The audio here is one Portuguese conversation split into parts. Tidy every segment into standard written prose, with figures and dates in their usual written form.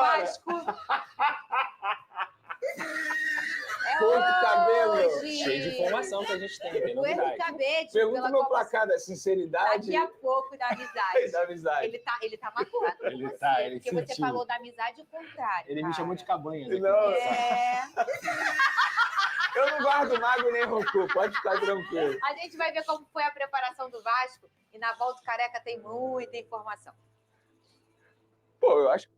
Vasco. Porto Cabelo. Cheio de informação que a gente tem O Erro Cabete. Pergunta o meu placar da sinceridade. Daqui a pouco da amizade. Da amizade. Ele tá magoado com Ele você. tá, ele porque você sentiu. falou da amizade o contrário. Ele me chamou de cabanha. Né? Não, É. eu não guardo mago nem rancor, pode ficar tranquilo. A gente vai ver como foi a preparação do Vasco e na volta o Careca tem muita informação. Pô, eu acho.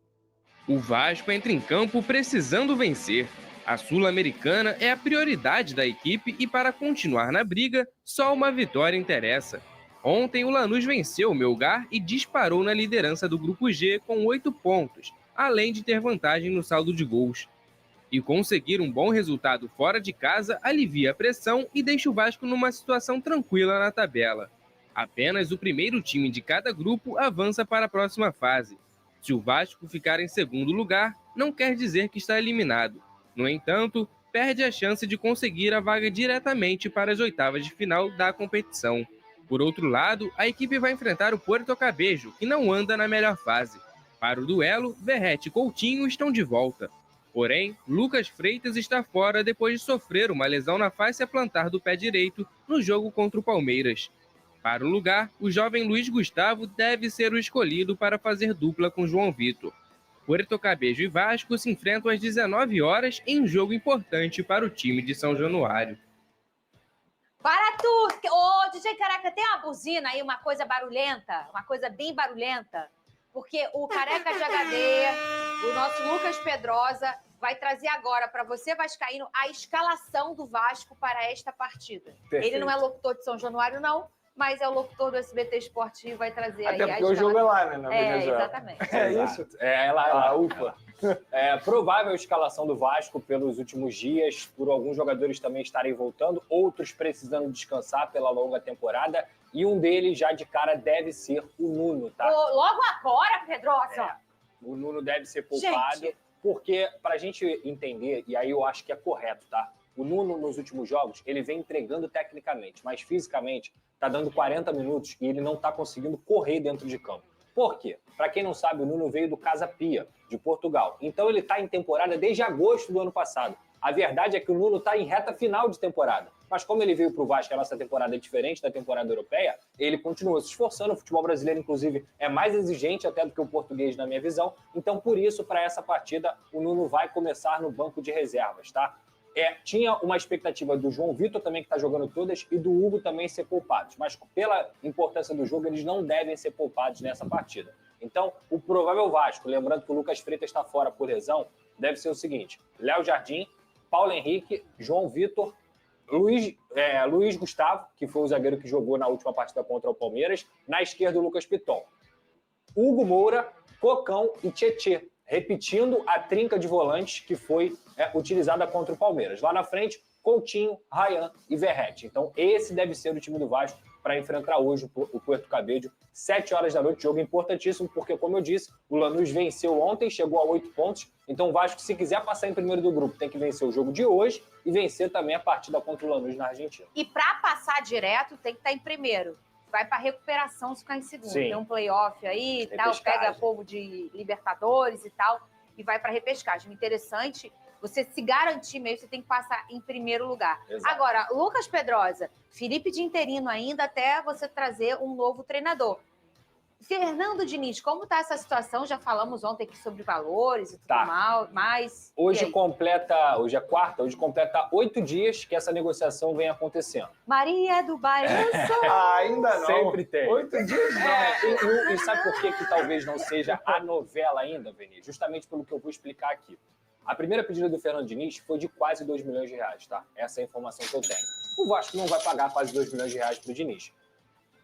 O Vasco entra em campo precisando vencer. A Sul-Americana é a prioridade da equipe e para continuar na briga, só uma vitória interessa. Ontem o Lanús venceu o Melgar e disparou na liderança do Grupo G com 8 pontos, além de ter vantagem no saldo de gols. E conseguir um bom resultado fora de casa alivia a pressão e deixa o Vasco numa situação tranquila na tabela. Apenas o primeiro time de cada grupo avança para a próxima fase. Se o Vasco ficar em segundo lugar, não quer dizer que está eliminado. No entanto, perde a chance de conseguir a vaga diretamente para as oitavas de final da competição. Por outro lado, a equipe vai enfrentar o Puerto Cabello, que não anda na melhor fase. Para o duelo, Verrete e Coutinho estão de volta. Porém, Lucas Freitas está fora depois de sofrer uma lesão na face plantar do pé direito no jogo contra o Palmeiras. Para o lugar, o jovem Luiz Gustavo deve ser o escolhido para fazer dupla com João Vitor. Puerto Cabello e Vasco se enfrentam às 19 horas em um jogo importante para o time de São Januário. Para tudo! Ô, DJ Careca, tem uma buzina aí, uma coisa barulhenta? Uma coisa bem barulhenta? Porque o Careca de HD, o nosso Lucas Pedrosa, vai trazer agora para você, vascaíno, a escalação do Vasco para esta partida. Perfeito. Ele não é locutor de São Januário, não, mas é o locutor do SBT Esporte e vai trazer aí a Até porque o jogo é lá, né, na Venezuela. Exatamente. É isso? É lá, ufa. É provável a escalação do Vasco pelos últimos dias, por alguns jogadores também estarem voltando, outros precisando descansar pela longa temporada, e um deles já de cara deve ser o Nuno, tá? Logo agora, Pedrosa! O Nuno deve ser poupado, Gente. porque pra gente entender, e aí eu acho que é correto, tá? O Nuno, nos últimos jogos, ele vem entregando tecnicamente, mas fisicamente tá dando 40 minutos e ele não tá conseguindo correr dentro de campo. Por quê? Para quem não sabe, o Nuno veio do Casa Pia, de Portugal. Então ele tá em temporada desde agosto do ano passado. A verdade é que o Nuno tá em reta final de temporada. Mas como ele veio pro Vasco, a nossa temporada é diferente da temporada europeia, ele continua se esforçando. O futebol brasileiro, inclusive, é mais exigente até do que o português, na minha visão. Então, por isso, para essa partida, o Nuno vai começar no banco de reservas, tá? Tinha uma expectativa do João Vitor também, que está jogando todas, e do Hugo também ser poupados. Mas pela importância do jogo, eles não devem ser poupados nessa partida. Então, o provável Vasco, lembrando que o Lucas Freitas está fora por lesão, deve ser o seguinte: Léo Jardim, Paulo Henrique, João Vitor, Luiz Gustavo, que foi o zagueiro que jogou na última partida contra o Palmeiras, na esquerda o Lucas Piton, Hugo Moura, Cocão e Tietê, repetindo a trinca de volantes que foi utilizada contra o Palmeiras. Lá na frente, Coutinho, Ryan e Verrete. Então, esse deve ser o time do Vasco para enfrentar hoje o Puerto Cabello, 7 horas da noite, jogo importantíssimo, porque, como eu disse, o Lanús venceu ontem, chegou a 8 pontos, então o Vasco, se quiser passar em primeiro do grupo, tem que vencer o jogo de hoje e vencer também a partida contra o Lanús na Argentina. E para passar direto, tem que estar em primeiro. Vai para recuperação se ficar em segundo. Sim. Tem um playoff aí e tal, pega povo de Libertadores e tal, e vai para repescagem. Interessante, você se garantir mesmo, você tem que passar em primeiro lugar. Exato. Agora, Lucas Pedrosa, Felipe de interino ainda, até você trazer um novo treinador. Fernando Diniz, como está essa situação? Já falamos ontem aqui sobre valores e tudo mais. Hoje é quarta, hoje completa 8 dias que essa negociação vem acontecendo. Maria do Bairro. Ainda não. Sempre tem. 8 dias não. E sabe por que talvez não seja a novela ainda, Veni? Justamente pelo que eu vou explicar aqui. A primeira pedida do Fernando Diniz foi de quase 2 milhões de reais, tá? Essa é a informação que eu tenho. O Vasco não vai pagar quase 2 milhões de reais pro Diniz.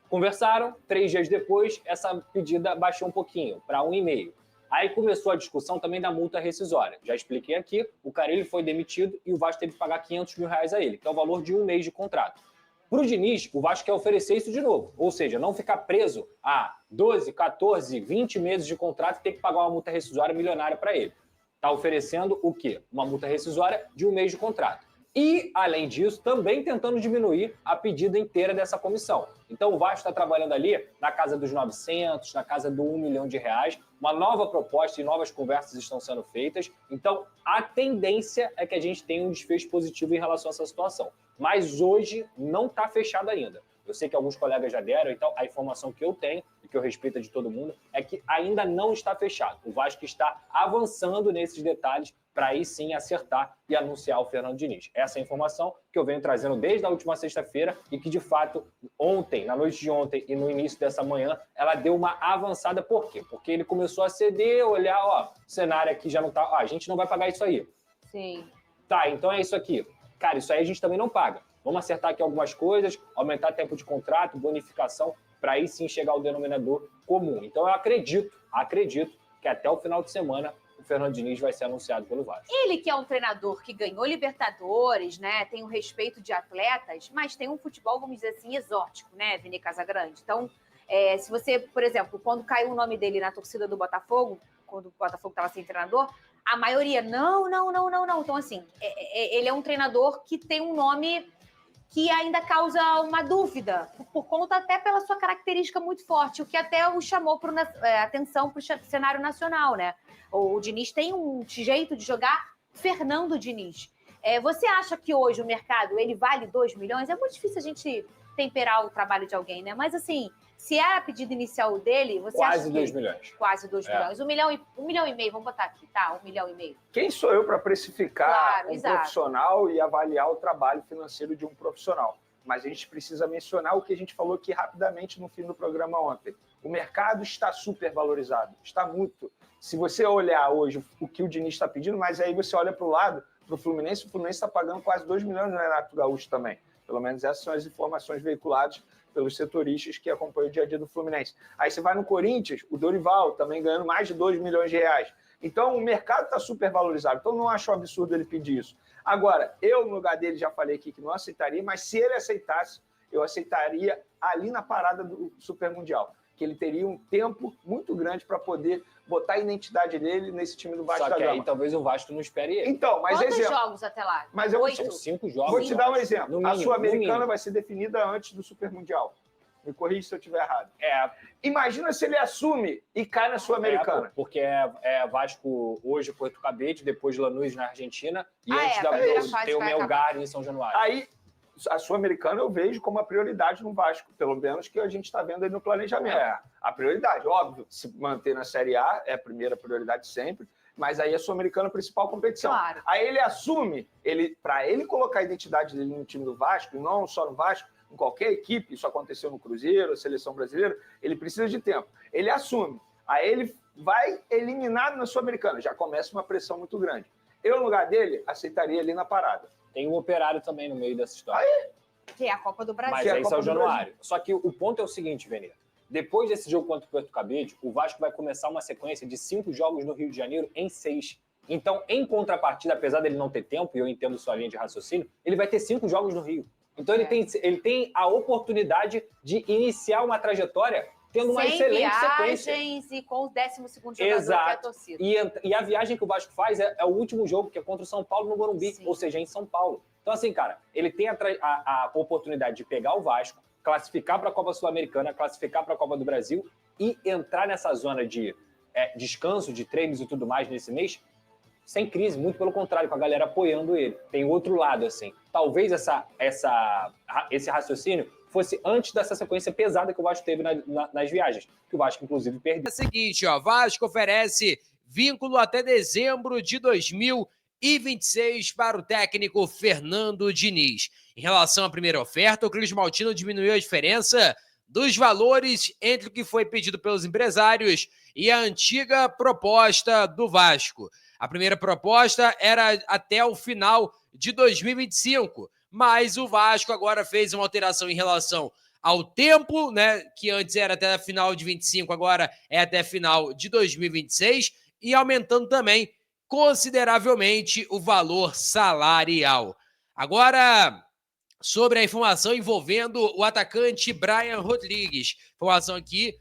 Conversaram, 3 dias depois, essa pedida baixou um pouquinho, para 1,5. Aí começou a discussão também da multa rescisória. Já expliquei aqui, o Carille foi demitido e o Vasco teve que pagar 500 mil reais a ele, que é o valor de 1 mês de contrato. Para o Diniz, o Vasco quer oferecer isso de novo, ou seja, não ficar preso a 12, 14, 20 meses de contrato e ter que pagar uma multa rescisória milionária para ele. Está oferecendo o quê? Uma multa rescisória de 1 mês de contrato. E, além disso, também tentando diminuir a pedida inteira dessa comissão. Então, o Vasco está trabalhando ali na casa dos 900, na casa do 1 milhão de reais. Uma nova proposta e novas conversas estão sendo feitas. Então, a tendência é que a gente tenha um desfecho positivo em relação a essa situação. Mas hoje não está fechado ainda. Eu sei que alguns colegas já deram, então a informação que eu tenho, e que eu respeito de todo mundo, é que ainda não está fechado. O Vasco está avançando nesses detalhes para aí sim acertar e anunciar o Fernando Diniz. Essa é a informação que eu venho trazendo desde a última sexta-feira e que, de fato, ontem, na noite de ontem e no início dessa manhã, ela deu uma avançada. Por quê? Porque ele começou a ceder, olhar, ó, o cenário aqui já não tá... Ó, a gente não vai pagar isso aí. Sim. Tá, então é isso aqui. Cara, isso aí a gente também não paga. Vamos acertar aqui algumas coisas, aumentar tempo de contrato, bonificação, para aí sim chegar ao denominador comum. Então eu acredito que até o final de semana o Fernando Diniz vai ser anunciado pelo Vasco. Ele que é um treinador que ganhou Libertadores, né? Tem o respeito de atletas, mas tem um futebol, vamos dizer assim, exótico, né, Vini Casagrande? Então, se você, por exemplo, quando caiu o nome dele na torcida do Botafogo, quando o Botafogo estava sem treinador, a maioria, não. Então, assim, ele é um treinador que tem um nome que ainda causa uma dúvida, por conta até pela sua característica muito forte, o que até o chamou atenção para o cenário nacional, né? O Diniz tem um jeito de jogar Fernando Diniz. Você acha que hoje o mercado ele vale 2 milhões? É muito difícil a gente temperar o trabalho de alguém, né? Mas assim, se era a pedida inicial dele, você acha que... Quase 2 milhões. Quase 2 milhões. 1 milhão e meio, vamos botar aqui, tá? 1 milhão e meio. Quem sou eu para precificar exato. Profissional e avaliar o trabalho financeiro de um profissional? Mas a gente precisa mencionar o que a gente falou aqui rapidamente no fim do programa ontem. O mercado está super valorizado, está muito. Se você olhar hoje o que o Diniz está pedindo, mas aí você olha para o lado, para o Fluminense está pagando quase 2 milhões no Renato Gaúcho também. Pelo menos essas são as informações veiculadas pelos setoristas que acompanham o dia a dia do Fluminense. Aí você vai no Corinthians, o Dorival também ganhando mais de 2 milhões de reais. Então, o mercado está super valorizado. Então, não acho um absurdo ele pedir isso. Agora, eu, no lugar dele, já falei aqui que não aceitaria, mas se ele aceitasse, eu aceitaria ali na parada do Super Mundial, que ele teria um tempo muito grande para poder botar a identidade dele nesse time do Vasco da Gama. Só que aí talvez o Vasco não espere ele. Então, mas quantos exemplo, jogos até lá? Mas eu 8? São 5 jogos. Vou te dar um exemplo. Mínimo, a Sul-Americana vai ser definida antes do Super Mundial. Me corrija se eu estiver errado. Imagina se ele assume e cai na Sul-Americana. Porque é Vasco hoje, Porto Cabete, depois Lanús na Argentina e antes tem o Melgar em São Januário. Aí, a Sul-Americana eu vejo como a prioridade no Vasco, pelo menos que a gente está vendo aí no planejamento. A prioridade, óbvio, se manter na Série A é a primeira prioridade sempre, mas aí a Sul-Americana é a principal competição. Claro. Aí ele assume, para ele colocar a identidade dele no time do Vasco, e não só no Vasco, em qualquer equipe, isso aconteceu no Cruzeiro, a Seleção Brasileira, ele precisa de tempo. Ele assume, aí ele vai eliminado na Sul-Americana, já começa uma pressão muito grande. Eu, no lugar dele, aceitaria ali na parada. Tem um Operário também no meio dessa história. Que é a Copa do Brasil. Mas aí São Januário. Só que o ponto é o seguinte, Venê. Depois desse jogo contra o Porto Cabede, o Vasco vai começar uma sequência de 5 jogos no Rio de Janeiro em 6. Então, em contrapartida, apesar dele não ter tempo, e eu entendo sua linha de raciocínio, ele vai ter 5 jogos no Rio. Então, ele tem a oportunidade de iniciar uma trajetória tendo uma excelente sequência. E com o 12º jogador que é a torcida. E a viagem que o Vasco faz é o último jogo, que é contra o São Paulo no Morumbi, ou seja, em São Paulo. Então, assim, cara, ele tem a oportunidade de pegar o Vasco, classificar para a Copa Sul-Americana, classificar para a Copa do Brasil e entrar nessa zona de descanso, de treinos e tudo mais nesse mês, sem crise, muito pelo contrário, com a galera apoiando ele. Tem outro lado, assim. Talvez esse raciocínio fosse antes dessa sequência pesada que o Vasco teve nas viagens, que o Vasco, inclusive, perdeu. É o seguinte, Vasco oferece vínculo até dezembro de 2026 para o técnico Fernando Diniz. Em relação à primeira oferta, o Cruz Maltino diminuiu a diferença dos valores entre o que foi pedido pelos empresários e a antiga proposta do Vasco. A primeira proposta era até o final de 2025, mas o Vasco agora fez uma alteração em relação ao tempo, né, que antes era até a final de 25, agora é até final de 2026, e aumentando também consideravelmente o valor salarial. Agora, sobre a informação envolvendo o atacante Brian Rodrigues. Informação aqui,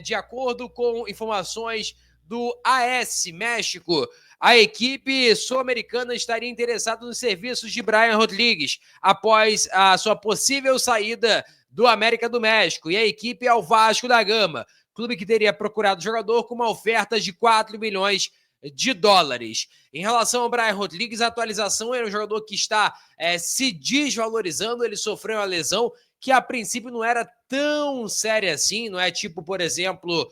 de acordo com informações do AS México. A equipe sul-americana estaria interessada nos serviços de Brian Rodrigues após a sua possível saída do América do México. E a equipe é o Vasco da Gama, clube que teria procurado o jogador com uma oferta de 4 milhões de dólares. Em relação ao Brian Rodrigues, a atualização é um jogador que está se desvalorizando. Ele sofreu uma lesão que a princípio não era tão séria assim, não é tipo, por exemplo,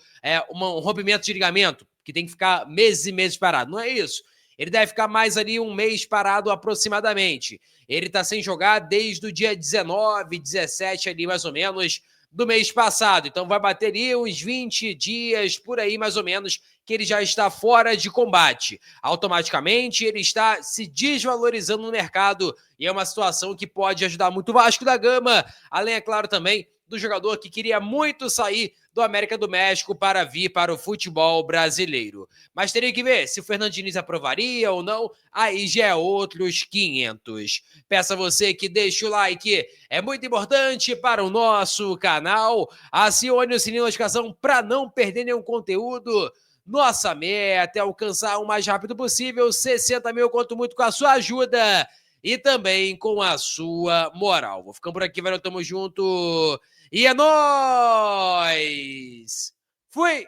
um rompimento de ligamento, que tem que ficar meses e meses parado. Não é isso. Ele deve ficar mais ali um mês parado aproximadamente. Ele está sem jogar desde o dia 19, 17 ali mais ou menos do mês passado. Então vai bater ali uns 20 dias por aí mais ou menos que ele já está fora de combate. Automaticamente ele está se desvalorizando no mercado e é uma situação que pode ajudar muito o Vasco da Gama, além, é claro, também do jogador que queria muito sair do América do México para vir para o futebol brasileiro. Mas teria que ver se o Fernando Diniz aprovaria ou não, aí já é outros 500. Peço a você que deixe o like, é muito importante para o nosso canal. Acione o sininho de notificação para não perder nenhum conteúdo. Nossa meta é alcançar o mais rápido possível 60 mil, conto muito com a sua ajuda e também com a sua moral. Vou ficando por aqui, valeu, tamo junto. E é nóis! Fui!